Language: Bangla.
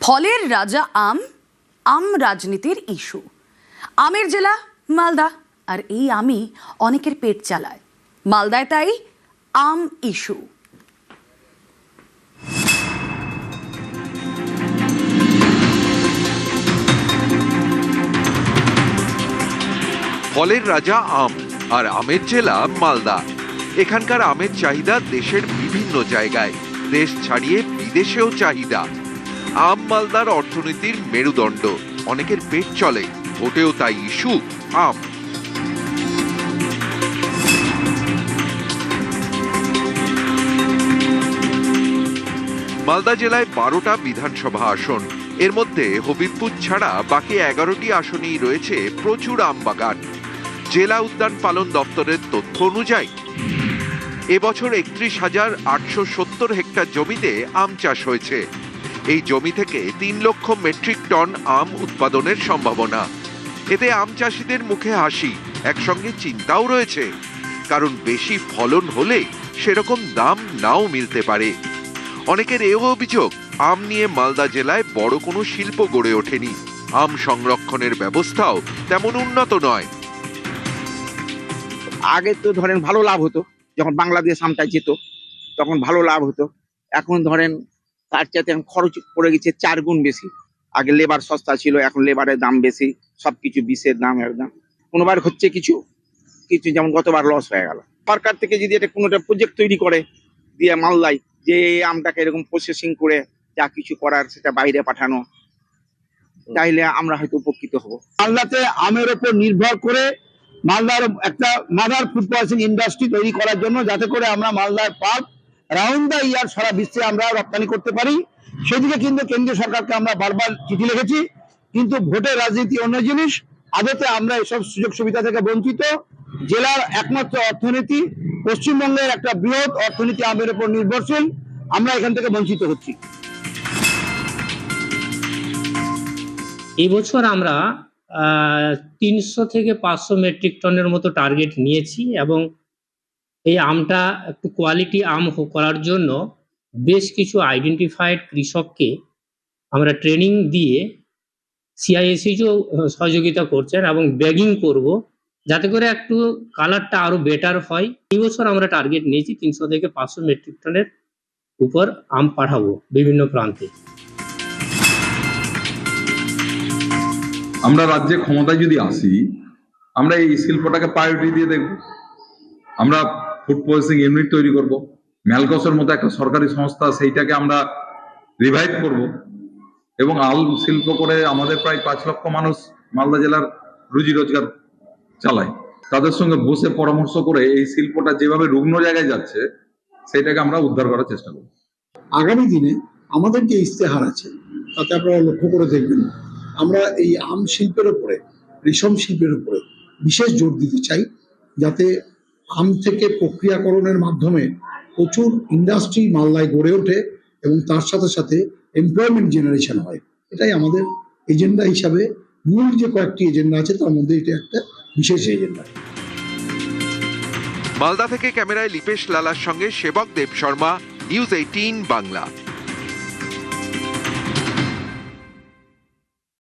ফলের রাজা আম, আম রাজনীতির ইস্যু। আমের জেলা মালদা, আর এই আমই অনেকের পেট চালায়। মালদায় তাই আম ইস্যু। ফলের রাজা আম আর আমের জেলা মালদা। এখানকার আমের চাহিদা দেশের বিভিন্ন জায়গায়, দেশ ছাড়িয়ে বিদেশেও চাহিদা। আম মালদার অর্থনীতির মেরুদণ্ড, অনেকের পেট চলে, ওটেও তাই ইস্যু আম। মালদা জেলায় 12টা বিধানসভা আসন, এর মধ্যে হবিবপুর ছাড়া বাকি 11টি আসনেই রয়েছে প্রচুর আম বাগান। জেলা উদ্যান পালন দপ্তরের তথ্য অনুযায়ী এবছর 31,870 হেক্টর জমিতে আম চাষ হয়েছে। এই জমি থেকে 3 লক্ষ মেট্রিক টন আম উৎপাদনের সম্ভাবনা। এতে আম চাষিদের মুখে হাসি, একসঙ্গে চিন্তাও রয়েছে, কারণ বেশি ফলন হলে সেরকম দাম নাও মিলতে পারে। অনেকের এও অভিযোগ, আম নিয়ে মালদা জেলায় বড় কোনো শিল্প গড়ে ওঠেনি, আম সংরক্ষণের ব্যবস্থাও তেমন উন্নত নয়। আগে তো ধরেন ভালো লাভ হতো, যখন বাংলাদেশ আমটা যেত তখন ভালো লাভ হতো। এখন ধরেন তার চাইতে খরচ পড়ে গেছে 4 গুণ বেশি। আগে লেবার সস্তা ছিল, এখন লেবারের দাম বেশি, সবকিছু বিষের দাম একদম। কোনোবার হচ্ছে কিছু কিছু, যেমন গতবার লস হয়ে গেল। সরকার থেকে যদি এটা কোনোটা প্রজেক্ট তৈরি করে দিয়ে মালদায়, যে আমটাকে এরকম প্রসেসিং করে যা কিছু করার সেটা বাইরে পাঠানো, তাইলে আমরা হয়তো উপকৃত হব। মালদাতে আমের উপর নির্ভর করে মালদার একটা মাদার ফুড প্রসেসিং ইন্ডাস্ট্রি তৈরি করার জন্য, যাতে করে আমরা মালদার পাল্প রাউন্ড দ্য ইয়ার সারা বিশ্বে আমরা রপ্তানি করতে পারি। সেদিকে কিন্তু কেন্দ্রীয় সরকারকে আমরা বারবার চিঠি লিখেছি, কিন্তু ভোটের রাজনীতি অন্য জিনিস। আদতে আমরা এসব সুযোগ সুবিধা থেকে বঞ্চিত। জেলার একমাত্র অর্থনীতি, পশ্চিমবঙ্গের একটা বৃহৎ অর্থনীতি আমের উপর নির্ভরশীল, আমরা এখান থেকে বঞ্চিত হচ্ছি। এই বছর আমরা 300 থেকে 500 মেট্রিক টনের মতো টার্গেট নিয়েছি, এবং এই আমটা একটু কোয়ালিটি আম করার জন্য বেশ কিছু আইডেন্টিফাইড কৃষককে আমরা ট্রেনিং দিয়ে সিআইএসসিও সহযোগিতা করছেন, এবং ব্যাগিং করব যাতে করে একটু কালারটা আরো বেটার হয়। এই বছর আমরা টার্গেট নিয়েছি 300 থেকে 500 মেট্রিক টনের উপর আম পাঠাবো বিভিন্ন প্রান্তে। আমরা রাজ্যে ক্ষমতায় যদি আসি, আমরা এই শিল্পটাকে প্রায়োরিটি দিয়ে দেখব। আমরা ফুড প্রসেসিং ইউনিট তৈরি করব, ম্যালকসের মতো একটা সরকারি সংস্থা, সেইটাকে আমরা রিভাইভ করব, এবং আল শিল্প করে আমাদের প্রায় 5 লক্ষ মানুষ মালদা জেলার রুজি রোজগার চালায়। তাদের সঙ্গে বসে পরামর্শ করে এই শিল্পটা যেভাবে রুগ্ন জায়গায় যাচ্ছে সেটাকে আমরা উদ্ধার করার চেষ্টা করব। আগামী দিনে আমাদের যে ইস্তেহার আছে তাতে আপনারা লক্ষ্য করে দেখবেন, আমরা এই আম শিল্পের উপরে, রেশম শিল্পের উপরে বিশেষ জোর দিতে চাই, যাতে আম থেকে প্রক্রিয়াকরণের মাধ্যমে প্রচুর ইন্ডাস্ট্রি মালদায় গড়ে ওঠে এবং তার সাথে সাথে এমপ্লয়মেন্ট জেনারেশন হয়। এটাই আমাদের এজেন্ডা হিসাবে, মূল যে কয়েকটি এজেন্ডা আছে তার মধ্যে এটা একটা বিশেষ এজেন্ডা। মালদা থেকে ক্যামেরায় লিপেশ লালার সঙ্গে সেবক দেব শর্মা, নিউজ 18 বাংলা।